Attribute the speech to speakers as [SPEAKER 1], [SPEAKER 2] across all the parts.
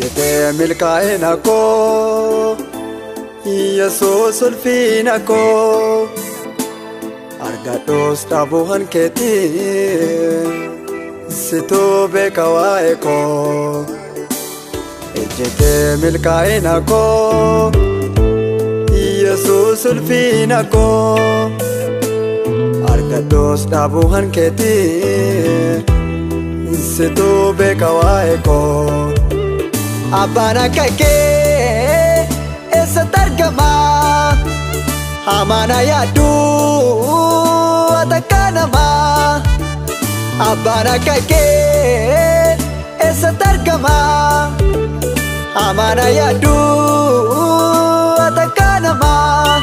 [SPEAKER 1] ejjete milkaa'ina koo Yesuus ulfina koo argadhus dhabuun keetii situu beeka waa'ee koo ejjete milkaa'ina koo Yesuus ulfina koo argadhus dhabuun keetii situu beeka waa'ee koo Abbaan akka kee eessatti argama Hamaan yaaddu takka namaa Abbaan akka kee eessatti argama Hamaan yaaddu takka namaa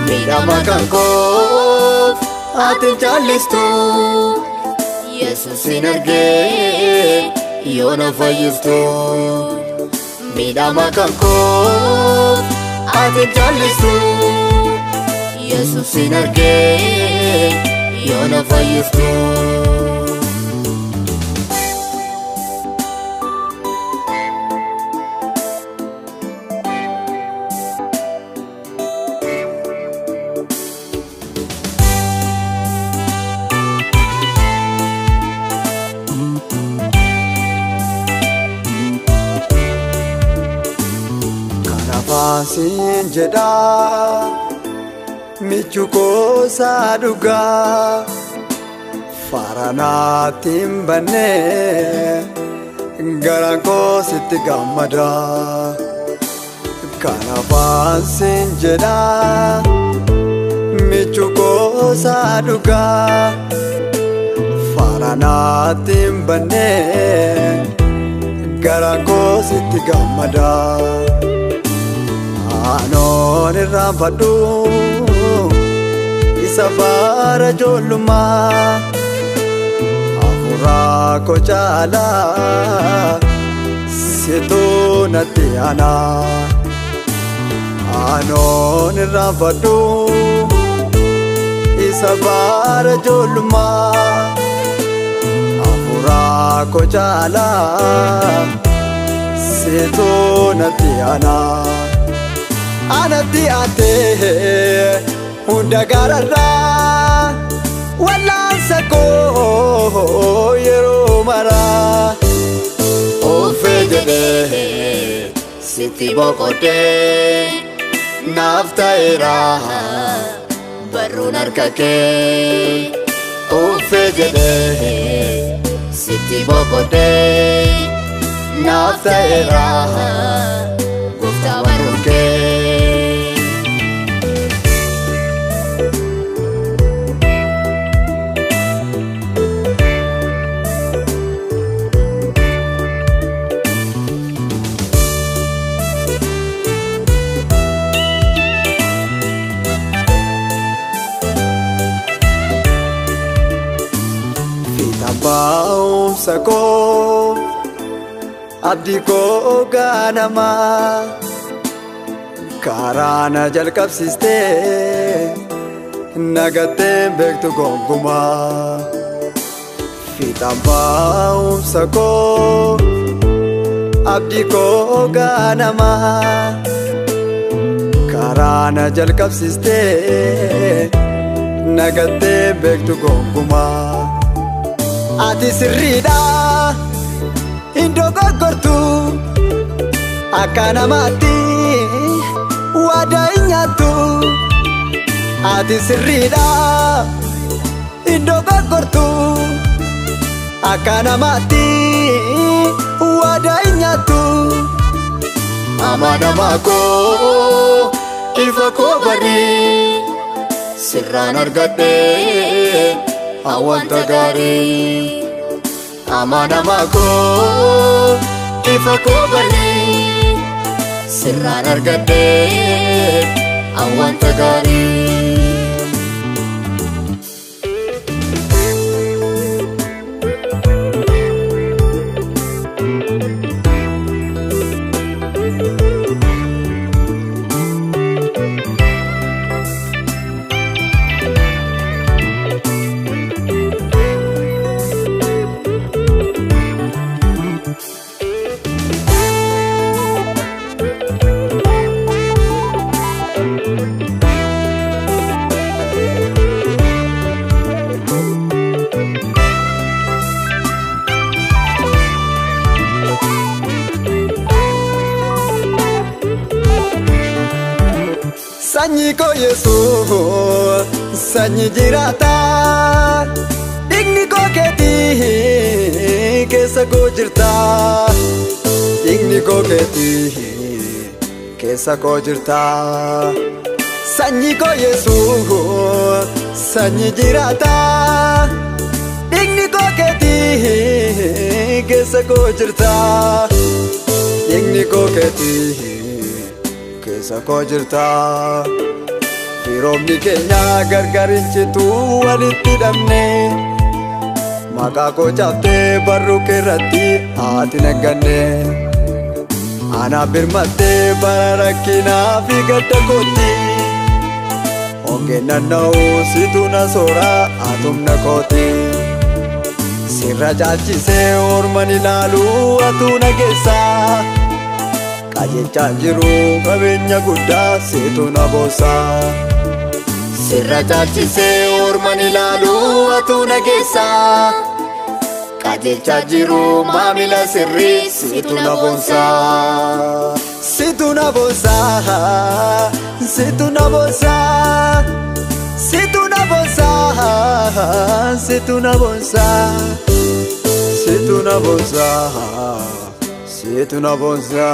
[SPEAKER 1] Miidhama kan koo ati jaallistu Yesuusin argee yoo na fayyistu Miidhama kan koo ati jaallistu Yesuusin argee yoo na fayyistu Kanaafaan jedha michuu koo dhugaa faaranaatti hin banne garaan koo sitti gammada Kanaafaan jedha michuu koo dhugaa faaranaatti hin banne garaan koo sitti gammada Anoon irraanfadhu isa baara ijoollummaa hafuuraa koo caalaa situu natti aanaa Anoon irraanfadhu isa baara ijoollummaa hafuuraa koo caalaa situu natti aanaa Anatti ate hunda gararraa wallaansa koo yeroo maraa Oofee jedhee sitti boqodee naaf ta'eera barruun harka kee Oofee jedhee sitti boqodee naaf ta'eera gooftaa barruun kee Baumsa koo abdii koo ganamaa karaa na jalqabsiistee nagattee beektu gonkumaa Fiixaan baumsa koo abdii koo ganamaa karaa na jalqabsiistee nagattee beektu gonkumaa Ati sirriidha hin dogoggortu akka namaatti waadaa hin nyaattu Ati sirriidha hin dogoggortu akka namaatti waadaa hin nyaattu Amanamaa koo ifa koo barii sirraan argadhee Awwanta gaarii amanamaa koo ifa koo barii sirraan argadhee awwanta gaarii
[SPEAKER 2] Sanyi ko Yesuus sanyi jirata Digni ko keti keessa koo jirta Digni ko keti keessa koo jirta Sanyi ko Yesuus sanyi jirata Digni ko keti keessa koo jirta Digni ko keti keessa koo jirta Firoomni keenya gargarin citu walitti hidhamne Maqaa koo cabtee barruu keerratti haati nagganne Ana birmattee bara rakkinaa fi gadda kootti Hongeen naanna'u situ na soora atumna kooti Sirra caalchisee orman ilaalu atuu nageessa Qajeelchaan jiru qabeenya guddaa situ na boossa Sirra caalchisee orman ilaalu atuu nageessa Qajeelchaan jiru maamila sirrii situ na boonsa Situ na boonsa Situ na boonsa Situ na boonsa Situ na boonsa Situ na boonsa Situ na boonsa